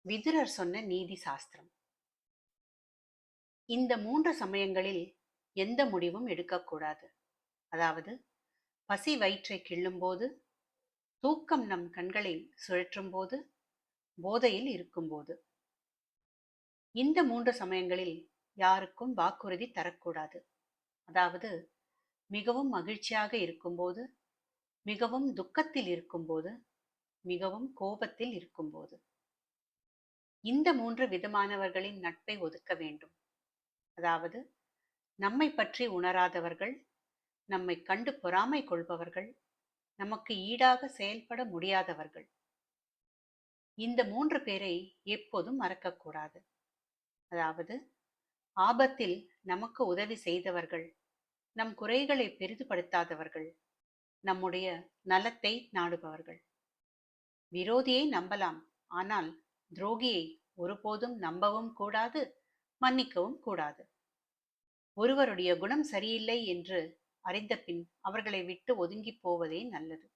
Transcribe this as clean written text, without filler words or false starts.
விதுரர் சொன்ன நீதி சாஸ்திரம். இந்த 3 சமயங்களில் எந்த முடிவும் எடுக்கக்கூடாது. அதாவது, பசி வயிற்றை கிள்ளும்போது, தூக்கம் நம் கண்களை சுழற்றும்போது, போதையில் இருக்கும்போது. இந்த 3 சமயங்களில் யாருக்கும் வாக்குறுதி தரக்கூடாது. அதாவது, மிகவும் மகிழ்ச்சியாக இருக்கும்போது, மிகவும் துக்கத்தில் இருக்கும்போது, மிகவும் கோபத்தில் இருக்கும்போது. இந்த 3 விதமானவர்களின் நட்பை ஒதுக்க வேண்டும். அதாவது, நம்மை பற்றி உணராதவர்கள், நம்மை கண்டு பொறாமை கொள்பவர்கள், நமக்கு ஈடாக செயல்பட முடியாதவர்கள். இந்த 3 பேரை எப்போதும் மறக்கக்கூடாது. அதாவது, ஆபத்தில் நமக்கு உதவி செய்தவர்கள், நம் குறைகளை பெரிதுபடுத்தாதவர்கள், நம்முடைய நலத்தை நாடுபவர்கள். விரோதியை நம்பலாம், ஆனால் துரோகியை ஒருபோதும் நம்பவும் கூடாது, மன்னிக்கவும் கூடாது. ஒருவருடைய குணம் சரியில்லை என்று அறிந்த பின் அவர்களை விட்டு ஒதுங்கி போவதே நல்லது.